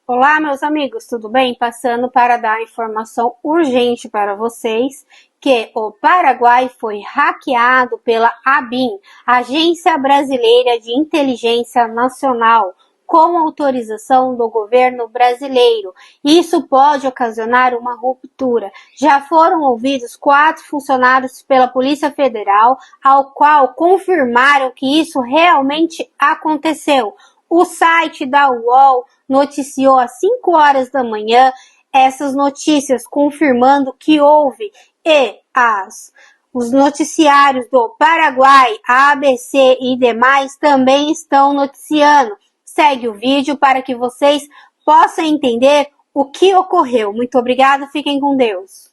Olá, meus amigos, tudo bem? Passando para dar informação urgente para vocês que o Paraguai foi hackeado pela ABIN, Agência Brasileira de Inteligência Nacional, com autorização do governo brasileiro. Isso pode ocasionar uma ruptura. Já foram ouvidos 4 funcionários pela Polícia Federal, ao qual confirmaram que isso realmente aconteceu. O site da UOL noticiou às 5 horas da manhã essas notícias, confirmando que houve, e os noticiários do Paraguai, a ABC e demais também estão noticiando. Segue o vídeo para que vocês possam entender o que ocorreu. Muito obrigada, fiquem com Deus.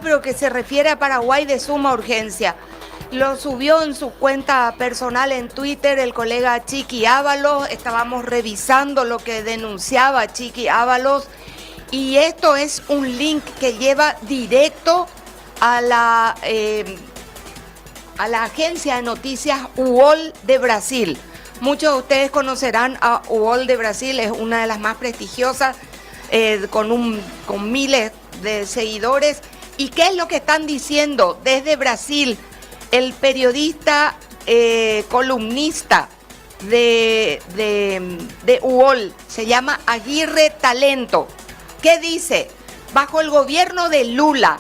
Pero que se refiere a Paraguay de suma urgencia. Lo subió en su cuenta personal en Twitter el colega Chiqui Ábalos. Estábamos revisando lo que denunciaba Chiqui Ábalos y esto es un link que lleva directo a la agencia de noticias UOL de Brasil. Muchos de ustedes conocerán a UOL de Brasil, es una de las más prestigiosas, con miles de seguidores. ¿Y qué es lo que están diciendo desde Brasil? El periodista columnista de UOL se llama Aguirre Talento. ¿Qué dice? Bajo el gobierno de Lula,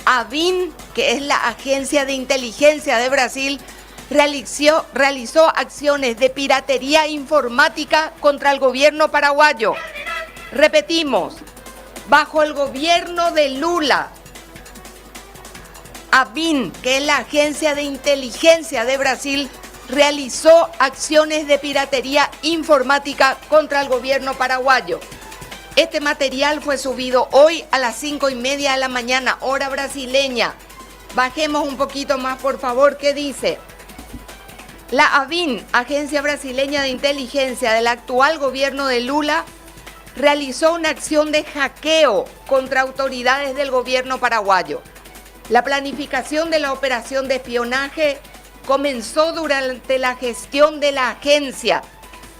ABIN, que es la agencia de inteligencia de Brasil, realizó acciones de piratería informática contra el gobierno paraguayo. Repetimos, bajo el gobierno de Lula, ABIN, que es la agencia de inteligencia de Brasil, realizó acciones de piratería informática contra el gobierno paraguayo. Este material fue subido hoy a las 5:30 de la mañana, hora brasileña. Bajemos un poquito más, por favor. ¿Qué dice? La ABIN, Agencia Brasileña de Inteligencia del actual gobierno de Lula, realizó una acción de hackeo contra autoridades del gobierno paraguayo. La planificación de la operación de espionaje comenzó durante la gestión de la agencia,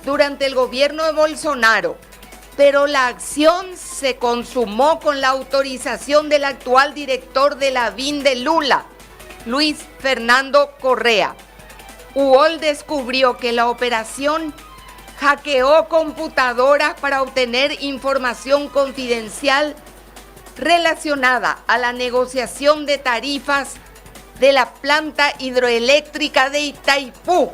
durante el gobierno de Bolsonaro, pero la acción se consumó con la autorización del actual director de la ABIN de Lula, Luis Fernando Correa. UOL descubrió que la operación hackeó computadoras para obtener información confidencial relacionada a la negociación de tarifas de la planta hidroeléctrica de Itaipú,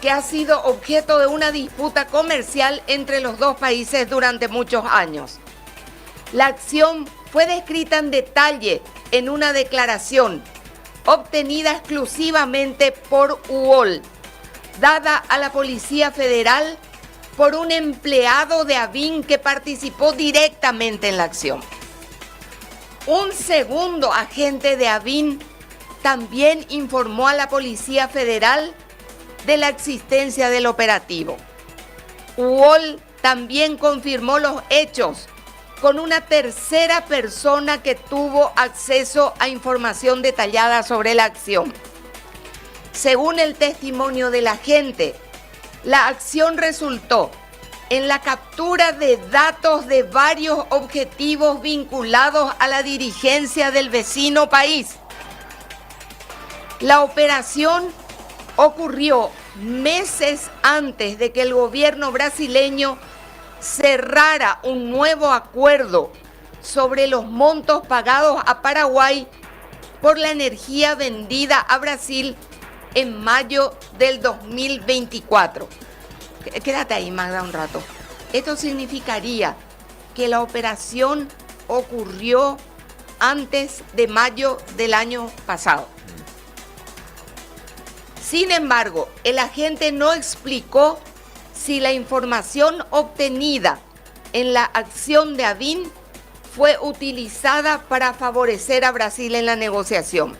que ha sido objeto de una disputa comercial entre los dos países durante muchos años. La acción fue descrita en detalle en una declaración obtenida exclusivamente por UOL, dada a la Policía Federal por un empleado de ABIN que participó directamente en la acción. Un segundo agente de ABIN también informó a la Policía Federal de la existencia del operativo. UOL también confirmó los hechos con una tercera persona que tuvo acceso a información detallada sobre la acción. Según el testimonio del agente, la acción resultó en la captura de datos de varios objetivos vinculados a la dirigencia del vecino país. La operación ocurrió meses antes de que el gobierno brasileño cerrara un nuevo acuerdo sobre los montos pagados a Paraguay por la energía vendida a Brasil en mayo del 2024. Quédate ahí, Magda, un rato. Esto significaría que la operación ocurrió antes de mayo del año pasado. Sin embargo, el agente no explicó si la información obtenida en la acción de ABIN fue utilizada para favorecer a Brasil en la negociación.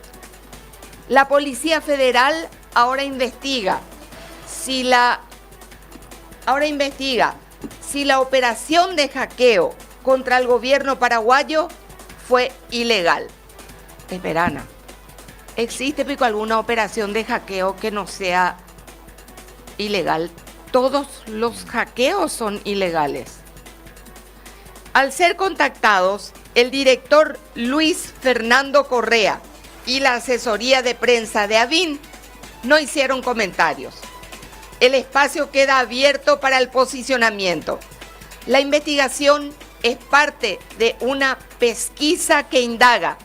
La Policía Federal ahora investiga si la operación de hackeo contra el gobierno paraguayo fue ilegal. Esperana, ¿existe pico alguna operación de hackeo que no sea ilegal? Todos los hackeos son ilegales. Al ser contactados, el director Luis Fernando Correa y la asesoría de prensa de Avín no hicieron comentarios. El espacio queda abierto para el posicionamiento. La investigación es parte de una pesquisa que indaga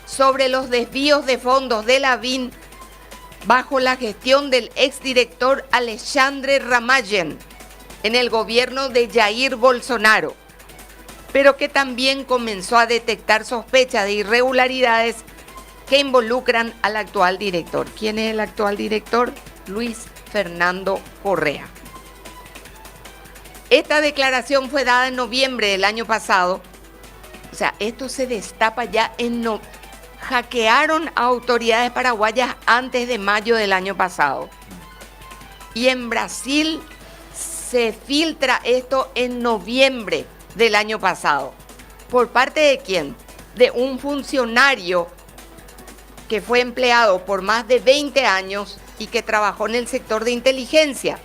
sobre los desvíos de fondos de la Avín bajo la gestión del exdirector Alexandre Ramagen en el gobierno de Jair Bolsonaro, pero que también comenzó a detectar sospechas de irregularidades que involucran al actual director. ¿Quién es el actual director? Luis Fernando Correa. Esta declaración fue dada en noviembre del año pasado. O sea, esto se destapa ya hackearon a autoridades paraguayas antes de mayo del año pasado. Y en Brasil se filtra esto en noviembre del año pasado. ¿Por parte de quién? De un funcionario que fue empleado por más de 20 años y que trabajó en el sector de inteligencia.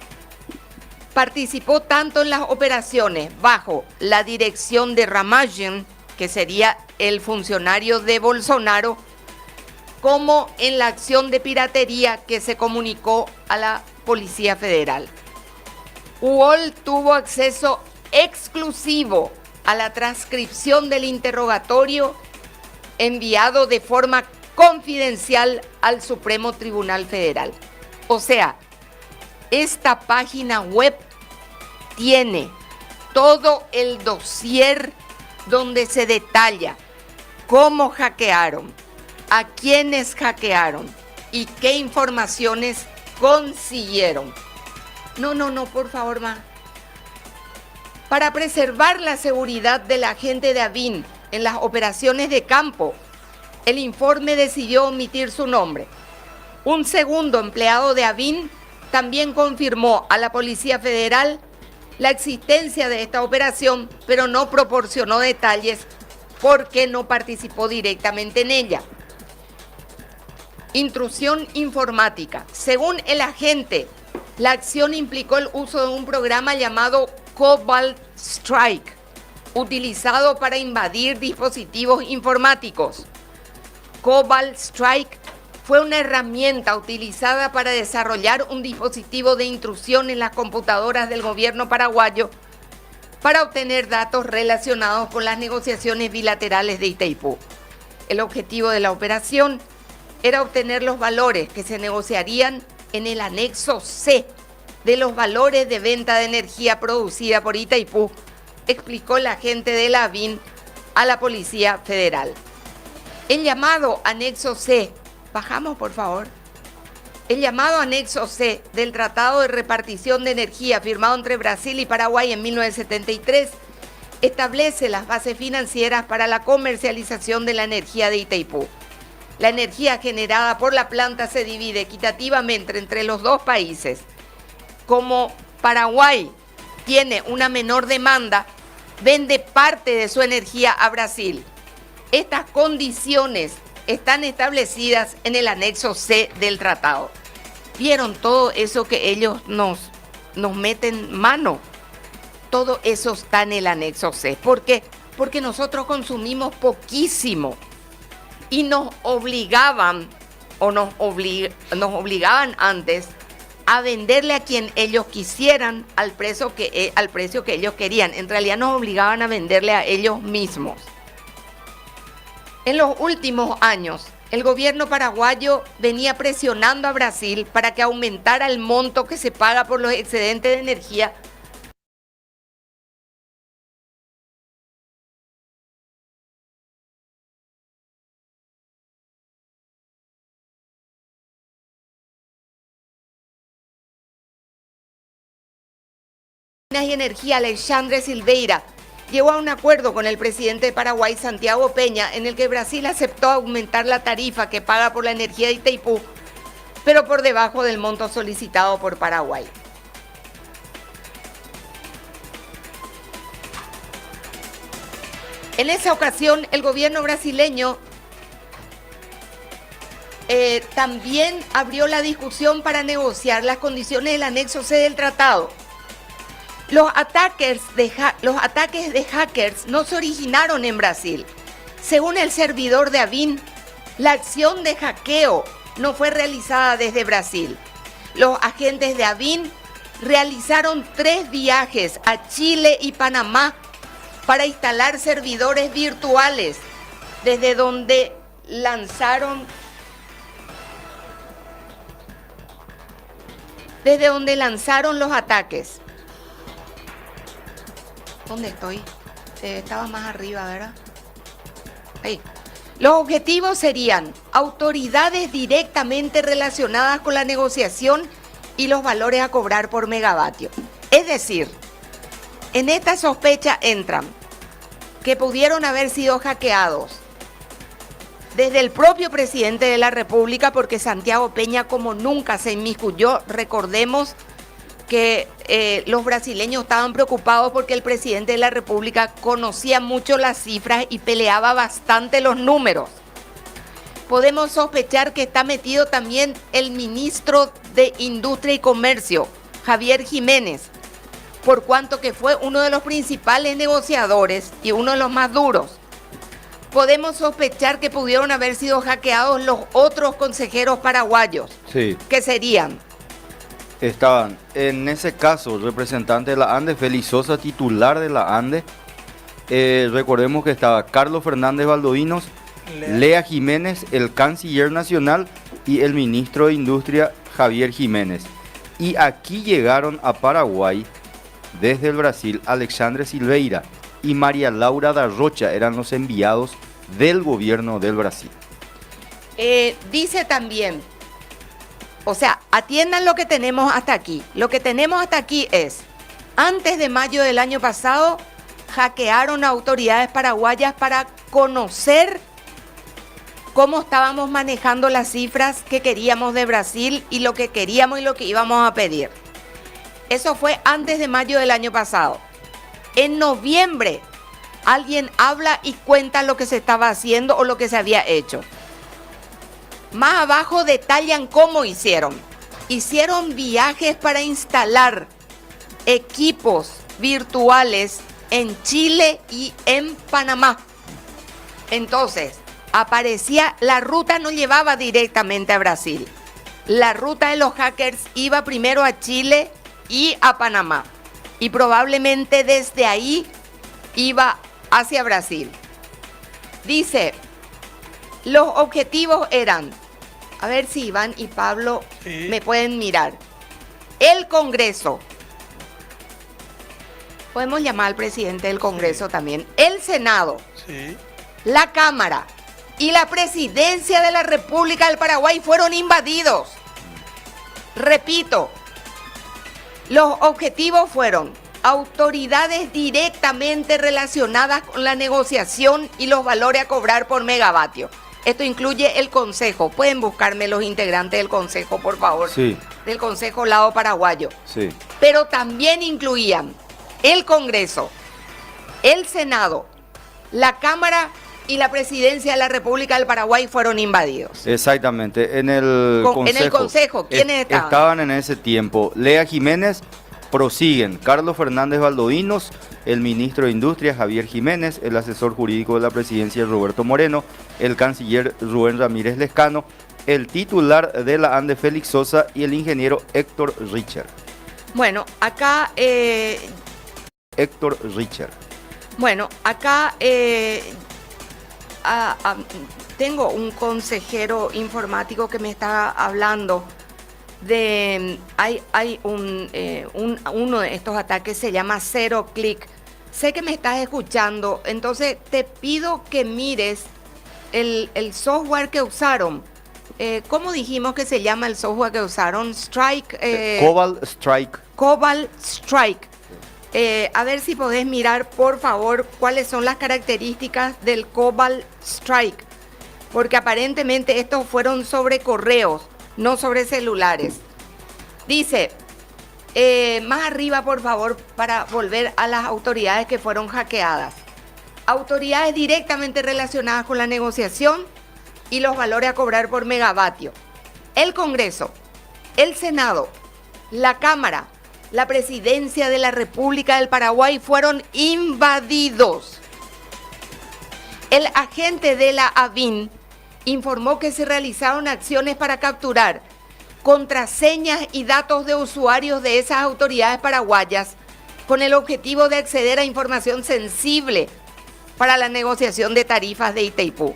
Participó tanto en las operaciones bajo la dirección de Ramagen, que sería el funcionario de Bolsonaro, como en la acción de piratería que se comunicó a la Policía Federal. UOL tuvo acceso exclusivo a la transcripción del interrogatorio enviado de forma confidencial al Supremo Tribunal Federal. O sea, esta página web tiene todo el dossier donde se detalla cómo hackearon, a quiénes hackearon y qué informaciones consiguieron. No, por favor, ma. Para preservar la seguridad de la gente de Avín en las operaciones de campo, el informe decidió omitir su nombre. Un segundo empleado de Avín también confirmó a la Policía Federal la existencia de esta operación, pero no proporcionó detalles porque no participó directamente en ella. Intrusión informática. Según el agente, la acción implicó el uso de un programa llamado Cobalt Strike, utilizado para invadir dispositivos informáticos. Cobalt Strike fue una herramienta utilizada para desarrollar un dispositivo de intrusión en las computadoras del gobierno paraguayo para obtener datos relacionados con las negociaciones bilaterales de Itaipú. El objetivo de la operación era obtener los valores que se negociarían en el anexo C de los valores de venta de energía producida por Itaipú, explicó el agente de la Avín a la Policía Federal. El llamado anexo C, bajamos por favor, el llamado anexo C del Tratado de Repartición de Energía firmado entre Brasil y Paraguay en 1973 establece las bases financieras para la comercialización de la energía de Itaipú. La energía generada por la planta se divide equitativamente entre los dos países. Como Paraguay tiene una menor demanda, vende parte de su energía a Brasil. Estas condiciones están establecidas en el anexo C del tratado. ¿Vieron todo eso que ellos nos meten mano? Todo eso está en el anexo C. ¿Por qué? Porque nosotros consumimos poquísimo y nos obligaban antes a venderle a quien ellos quisieran al precio que ellos querían. En realidad nos obligaban a venderle a ellos mismos. En los últimos años, el gobierno paraguayo venía presionando a Brasil para que aumentara el monto que se paga por los excedentes de energía y energía. Alexandre Silveira llegó a un acuerdo con el presidente de Paraguay, Santiago Peña, en el que Brasil aceptó aumentar la tarifa que paga por la energía de Itaipú, pero por debajo del monto solicitado por Paraguay. En esa ocasión, el gobierno brasileño también abrió la discusión para negociar las condiciones del anexo C del tratado. Los ataques de hackers no se originaron en Brasil. Según el servidor de ABIN, la acción de hackeo no fue realizada desde Brasil. Los agentes de ABIN realizaron 3 viajes a Chile y Panamá para instalar servidores virtuales, desde donde lanzaron los ataques. ¿Dónde estoy? Estaba más arriba, ¿verdad? Ahí. Los objetivos serían autoridades directamente relacionadas con la negociación y los valores a cobrar por megavatio. Es decir, en esta sospecha entran que pudieron haber sido hackeados desde el propio presidente de la República, porque Santiago Peña como nunca se inmiscuyó. Recordemos que los brasileños estaban preocupados porque el presidente de la República conocía mucho las cifras y peleaba bastante los números. Podemos sospechar que está metido también el ministro de Industria y Comercio, Javier Jiménez, por cuanto que fue uno de los principales negociadores y uno de los más duros. Podemos sospechar que pudieron haber sido hackeados los otros consejeros paraguayos, Sí. que serían... Estaban, en ese caso, el representante de la ANDE, Félix Sosa, titular de la ANDE. Recordemos que estaba Carlos Fernández Valdovinos, Lea Jiménez, el canciller nacional, y el ministro de Industria, Javier Jiménez. Y aquí llegaron a Paraguay, desde el Brasil, Alexandre Silveira y María Laura da Rocha, eran los enviados del gobierno del Brasil. Dice también... O sea, atiendan lo que tenemos hasta aquí. Lo que tenemos hasta aquí es, antes de mayo del año pasado, hackearon a autoridades paraguayas para conocer cómo estábamos manejando las cifras que queríamos de Brasil y lo que queríamos y lo que íbamos a pedir. Eso fue antes de mayo del año pasado. En noviembre, alguien habla y cuenta lo que se estaba haciendo o lo que se había hecho. Más abajo detallan cómo hicieron. Hicieron viajes para instalar equipos virtuales en Chile y en Panamá. Entonces, aparecía, la ruta no llevaba directamente a Brasil. La ruta de los hackers iba primero a Chile y a Panamá. Y probablemente desde ahí iba hacia Brasil. Dice, los objetivos eran... A ver si Iván y Pablo me pueden mirar. El Congreso. Podemos llamar al presidente del Congreso también. El Senado. La Cámara y la Presidencia de la República del Paraguay fueron invadidos. Repito, los objetivos fueron autoridades directamente relacionadas con la negociación y los valores a cobrar por megavatio. Esto incluye el Consejo. Pueden buscarme los integrantes del Consejo, por favor. Sí. Del Consejo Lado Paraguayo. Sí. Pero también incluían el Congreso, el Senado, la Cámara y la Presidencia de la República del Paraguay fueron invadidos. Exactamente. En el Consejo, ¿quiénes estaban? Estaban en ese tiempo Lea Jiménez, prosiguen Carlos Fernández Valdovinos, el ministro de Industria Javier Jiménez, el asesor jurídico de la presidencia Roberto Moreno, el canciller Rubén Ramírez Lescano, el titular de la ANDE Félix Sosa y el ingeniero Héctor Richer. Bueno, acá... Héctor Richer. Bueno, acá tengo un consejero informático que me está hablando de... Hay uno de estos ataques, se llama Zero Click. Sé que me estás escuchando, entonces te pido que mires el software que usaron. ¿Cómo dijimos que se llama el software que usaron? Cobalt Strike. Cobalt Strike. A ver si podés mirar, por favor, cuáles son las características del Cobalt Strike. Porque aparentemente estos fueron sobre correos, no sobre celulares. Dice, más arriba, por favor, para volver a las autoridades que fueron hackeadas. autoridades directamente relacionadas con la negociación y los valores a cobrar por megavatio. El Congreso, el Senado, la Cámara, la Presidencia de la República del Paraguay fueron invadidos. El agente de la ABIN informó que se realizaron acciones para capturar contraseñas y datos de usuarios de esas autoridades paraguayas con el objetivo de acceder a información sensible para la negociación de tarifas de Itaipú.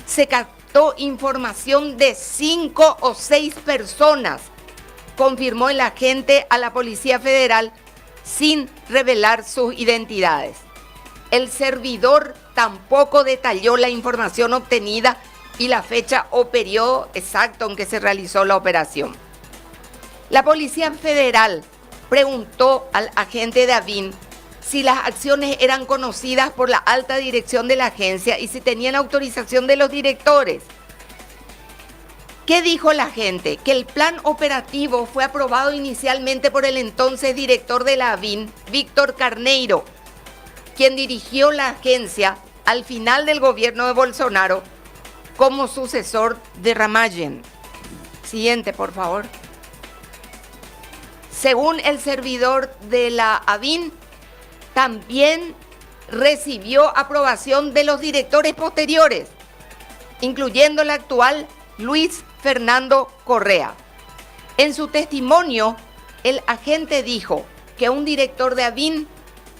Se captó información de 5 o 6 personas, confirmó el agente a la Policía Federal sin revelar sus identidades. El servidor tampoco detalló la información obtenida y la fecha o periodo exacto en que se realizó la operación. La Policía Federal preguntó al agente de ABIN si las acciones eran conocidas por la alta dirección de la agencia y si tenían autorización de los directores. ¿Qué dijo la agente? Que el plan operativo fue aprobado inicialmente por el entonces director de la ABIN, Víctor Carneiro, quien dirigió la agencia al final del gobierno de Bolsonaro como sucesor de Ramagen. Siguiente, por favor. Según el servidor de la ABIN, también recibió aprobación de los directores posteriores, incluyendo el actual Luis Fernando Correa. En su testimonio, el agente dijo que un director de ABIN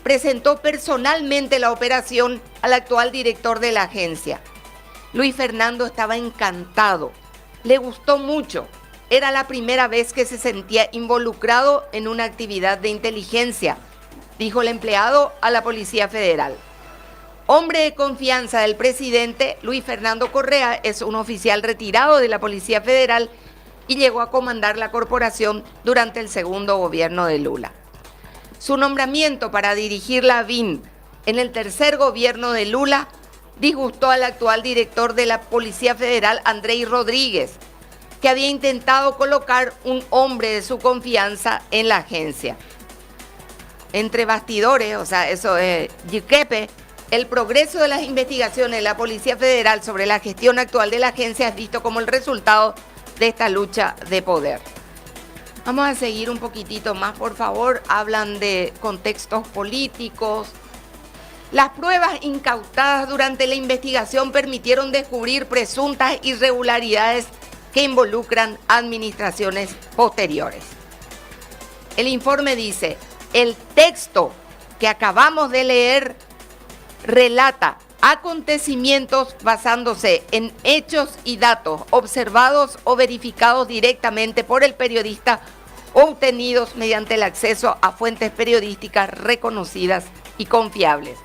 presentó personalmente la operación al actual director de la agencia. Luis Fernando estaba encantado, le gustó mucho. Era la primera vez que se sentía involucrado en una actividad de inteligencia, dijo el empleado a la Policía Federal. Hombre de confianza del presidente, Luis Fernando Correa es un oficial retirado de la Policía Federal y llegó a comandar la corporación durante el segundo gobierno de Lula. Su nombramiento para dirigir la ABIN en el tercer gobierno de Lula disgustó al actual director de la Policía Federal, Andrei Rodríguez, que había intentado colocar un hombre de su confianza en la agencia. Entre bastidores, o sea, eso es Yiquepe, el progreso de las investigaciones de la Policía Federal sobre la gestión actual de la agencia es visto como el resultado de esta lucha de poder. Vamos a seguir un poquitito más, por favor. Hablan de contextos políticos. Las pruebas incautadas durante la investigación permitieron descubrir presuntas irregularidades que involucran administraciones posteriores. El informe dice, el texto que acabamos de leer relata acontecimientos basándose en hechos y datos observados o verificados directamente por el periodista o obtenidos mediante el acceso a fuentes periodísticas reconocidas y confiables.